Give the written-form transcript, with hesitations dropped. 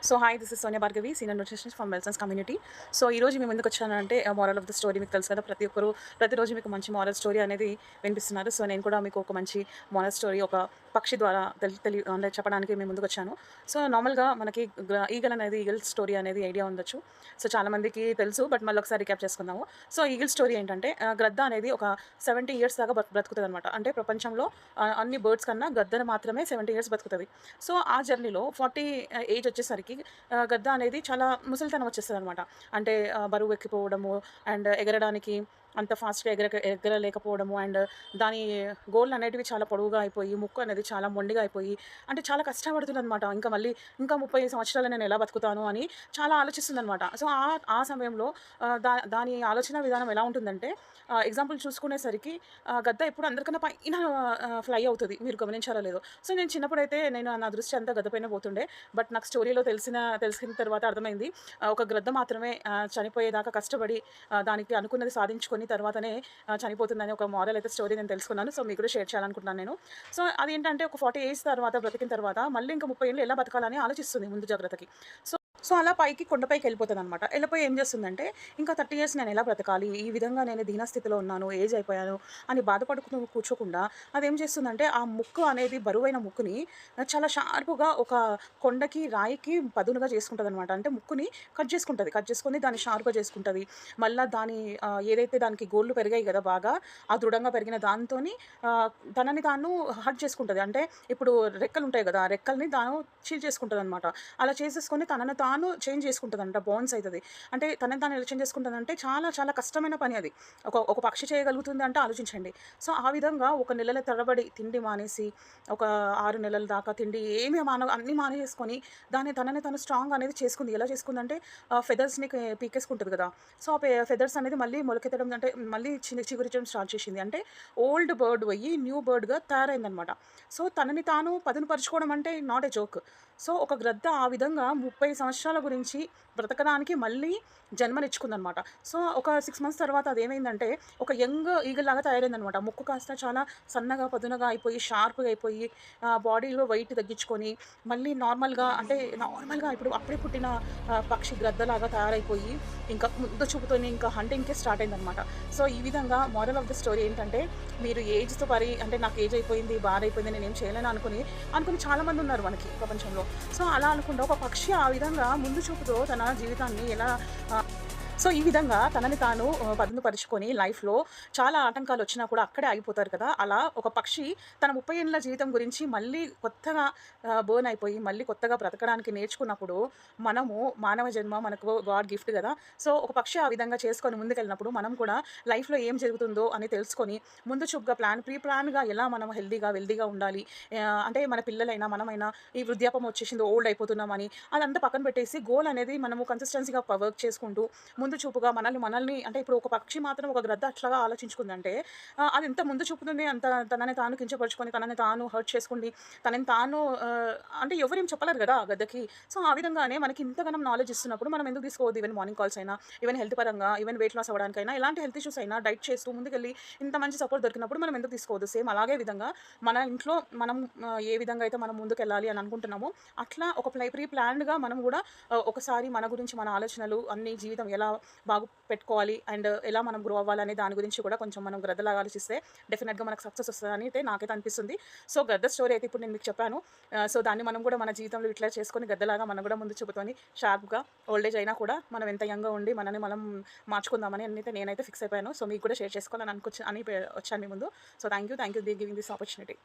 So hi, this is Sonia Bhargavi, senior nutritionist from Welsons community. So ఈరోజు మేము ఎందుకు వచ్చానంటే మోరల్ ఆఫ్ ద స్టోరీ మీకు తెలుసు కదా, ప్రతి ఒక్కరు ప్రతిరోజు మీకు మంచి మోరల్ స్టోరీ అనేది వినిపిస్తున్నారు. సో నేను కూడా మీకు ఒక మంచి మోరల్ స్టోరీ ఒక పక్షి ద్వారా అంటే చెప్పడానికి మేము ముందుకు వచ్చాను. సో నార్మల్గా మనకి ఈగల్ స్టోరీ అనేది ఐడియా ఉండొచ్చు. సో చాలామందికి తెలుసు, బట్ మళ్ళీ ఒకసారి రికాప్ చేసుకుందాము. సో ఈగిల్ స్టోరీ ఏంటంటే గ్రద్ద అనేది ఒక 70 ఇయర్స్ దాకా బ్రతుకుతుంది అనమాట. అంటే ప్రపంచంలో అన్ని బర్డ్స్ కన్నా గద్దను మాత్రమే 70 ఇయర్స్ బతుకుతుంది. సో ఆ జర్నీలో 40 ఏజ్ వచ్చేసరికి గద్ద అనేది చాలా ముసలితనం వచ్చేస్తదనమాట. అంటే బరువు ఎక్కిపోవడము అండ్ ఎగరడానికి అంత ఫాస్ట్‌గా ఎగరలేకపోవడము అండ్ దాని గోళ్ళు అనేటివి చాలా పొడవుగా అయిపోయి, ముక్కు అనేది చాలా మొండిగా అయిపోయి, అంటే చాలా కష్టపడుతుందనమాట. ఇంకా 30 సంవత్సరాలు నేను ఎలా బతుకుతాను అని చాలా ఆలోచిస్తుందనమాట. సో ఆ సమయంలో దాని ఆలోచన విధానం ఎలా ఉంటుందంటే, ఎగ్జాంపుల్ చూసుకునేసరికి గద్ద ఎప్పుడు అందరికన్నా పైన ఫ్లై అవుతది. మీరు గమనించారో లేదో. సో నేను చిన్నప్పుడైతే నా దృష్టి అంతా గద్ద పైన పోతుండే. బట్ నాకు స్టోరీలో తెలిసిన తర్వాత అర్థమైంది. ఒక గ్రద్ద మాత్రమే చనిపోయేదాకా కష్టపడి దానికి అనుకున్నది సాధించుకొని తర్వాతనే చనిపోతుందని ఒక మోరల్ అయితే స్టోరీ నేను తెలుసుకున్నాను. సో మీకు కూడా షేర్ చేయాలనుకుంటున్నాను నేను. సో అదేంటంటే ఒక 40 ఏజ్ తర్వాత బ్రతికిన తర్వాత మళ్ళీ ఇంకా 30 ఏళ్ళు ఎలా బతకాలని ఆలోచిస్తుంది ముందు జాగ్రత్తకి. సో అలా కొండపైకి వెళ్ళిపోతదనమాట. వెళ్ళిపోయి ఏం చేస్తుందంటే, ఇంకా 30 ఇయర్స్ నేను ఎలా బ్రతకాలి? ఈ విధంగా నేను దీనస్థితిలో ఉన్నాను, ఏజ్ అయిపోయాను అని బాధపడుతూ కూర్చోకుండా అదేం చేస్తుందంటే, ఆ ముక్కు అనేది బరువైన ముక్కుని చాలా షార్ప్‌గా ఒక కొండకి, రాయికి పదునుగా చేసుకుంటదనమాట. అంటే ముక్కుని కట్ చేసుకుంటది. కట్ చేసుకొని దాన్ని షార్ప్‌గా చేసుకుంటది. మళ్ళా దాని ఏదైతే దానికి గోళ్ళు పెరిగాయి గదా బాగా, ఆ దృఢంగా పెరిగిన దాంతోని ఆహ్, తనని తాను హగ్ చేసుకుంటది. అంటే ఇప్పుడు రెక్కలుంటాయి గదా! ఆ రెక్కల్ని తాను చీల్చేసుకుంటదనమాట. అలా చేసేసుకొని తనను తాను చేంజ్ చేసుకుంటదంట. బౌన్స్ అయితది. అంటే తనని తాను ఎలా చేంజ్ చేసుకుంటదంటే చాలా చాలా కష్టమైన పని అది. ఒక పక్షి చేయగలుగుతుంది అంటే ఆలోచించండి. సో ఆ విధంగా ఒక నెలల తరబడి తిండి మానేసి, ఒక 6 నెలల దాకా తిండి ఏమి అన్నీ మానేసుకొని తనని తను స్ట్రాంగ్ అనేది చేసుకుంది. ఎలా చేసుకుందంటే ఫెదర్స్‌ని పీకేసుకుంటది గదా! సో ఆ ఫెదర్స్ అనేది మళ్ళీ మొలకెత్తడం, అంటే మళ్ళీ చిగురించడం స్టార్ట్ చేసింది. అంటే ఓల్డ్ బర్డ్ పోయి న్యూ బర్డ్‌గా తయారైందనమాట. సో తనని తాను పదునుపరుచుకోవడం అంటే నాట్ ఎ జోక్. సో ఒక గ్రద్ద ఆ విధంగా 30 సంవత్సరాల గురించి బ్రతకడానికి మళ్ళీ జన్మనిచ్చుకుందనమాట. సో ఒక 6 మంత్స్ తర్వాత అదేమైందంటే ఒక యంగ్ ఈగల్‌లాగా తయారైందనమాట. ముక్కు కాస్త చాలా సన్నగా, పదునుగా అయిపోయి, షార్ప్‌గా అయిపోయి, బాడీలో వెయిట్ తగ్గించుకొని, మళ్ళీ నార్మల్‌గా ఇప్పుడు అప్పుడే పుట్టిన పక్షి గ్రద్దలాగా తయారైపోయి, ఇంకా ముందు చూపుతోని ఇంకా హంటింగ్‌కే స్టార్ట్ అయిందనమాట. సో ఈ విధంగా మోరల్ ఆఫ్ ద స్టోరీ ఏంటంటే, మీరు ఏజ్‌తో అంటే నాకు ఏజ్ అయిపోయింది, బాధ అయిపోయింది, నేనేం చేయలేను అనుకుని చాలామంది ఉన్నారు మనకి ప్రపంచంలో. సో అలా అనుకుండా ఒక పక్షి ఆ విధంగా ముందు చూపుతో తన జీవితాన్ని ఎలా సో ఈ విధంగా తనని తాను పదునుపరుచుకొని లైఫ్‌లో చాలా ఆటంకాలొచ్చినా కూడా అక్కడే ఆగిపోతారు కదా! అలా ఒక పక్షి తన 30 ఏళ్ల జీవితం గురించి మళ్ళీ కొత్తగా బర్న్ అయిపోయి, మళ్ళీ కొత్తగా బ్రతకడానికి నేర్చుకున్నప్పుడు, మానవ జన్మ మనకు గాడ్ గిఫ్ట్ గదా! సో ఒక పక్షి ఆ విధంగా చేసుకొని ముందుకెళ్ళినప్పుడు మనం కూడా లైఫ్‌లో ఏం జరుగుతుందో అని తెలుసుకొని, ముందు చూపుగా ప్రీ ప్లాన్‌గా ఎలా మనం వెల్తీగా ఉండాలి. అంటే మన పిల్లలైనా, మనమైనా ఈ వృద్ధాప్యం వచ్చేసింది, ఓల్డ్ అయిపోతున్నామని అదంతా పక్కన పెట్టేసి గోల్ అనేది మనము కన్సిస్టెన్సీగా వర్క్ చేసుకుంటూ, ముందు చూపుగా మనల్ని అంటే ఇప్పుడు ఒక పక్షి మాత్రం ఒక గ్రద్ద అట్లాగా ఆలోచించుకుందంటే, అది ఎంత ముందు చూపుతుంది, అంత తనని తాను కించపరుచుకొని, తనని తాను హర్ట్ చేసుకుంది, తనని తాను అంటే ఎవరేం చెప్పలేరు గదా గద్దకి. సో ఆ విధంగానే మనకి ఇంతగనం నాలెడ్జ్ ఇస్తున్నప్పుడు మనం ఎందుకు తీసుకోవద్దు? ఈవెన్ మార్నింగ్ కాల్స్ అయినా, ఈవెన్ హెల్త్ పరంగా, ఈవెన్ వెయిట్ లాస్ అవ్వడానికైనా, ఎలాంటి హెల్త్ ఇష్యూస్ అయినా డైట్ చేస్తూ ముందుకెళ్ళి ఇంత మంచి సపోర్ట్ దొరికినప్పుడు మనం ఎందుకు తీసుకోవద్దు? సేమ్ అలాగే విధంగా మన ఇంట్లో మనం ఏ విధంగా అయితే మనం ముందుకెళ్ళాలి అని అనుకుంటున్నామో, అట్లా ఒక ప్రీ ప్లాన్డ్‌గా మనం గూడా ఒకసారి మన గురించి, మన ఆలోచనలు అన్నీ, జీవితం ఎలా పెట్టుకోవాలి అండ్ ఎలా మనం గ్రో అవ్వాలనే దాని గురించి కూడా కొంచెం మనం గ్రద్దలాగా ఆలోచిస్తే డెఫినెట్‌గా మనకు సక్సెస్ వస్తదని అయితే నాకైతే అనిపిస్తుంది. సో గద్ద స్టోరీ అయితే ఇప్పుడు నేను మీకు చెప్పాను. సో దాన్ని మనం కూడా మన జీవితంలో ఇట్లా చేసుకొని గద్దలాగా మనం కూడా ముందు చూపుతోని షార్ప్‌గా ఓల్డ్ ఏజ్ అయినా కూడా మనం ఎంత యంగ్‌గా ఉండి మనల్ని మనం మార్చుకుందామని నేనైతే ఫిక్స్ అయిపోయాను. సో మీకు కూడా షేర్ చేసుకోవాలని వచ్చాను మీ ముందు. So thank you giving this opportunity.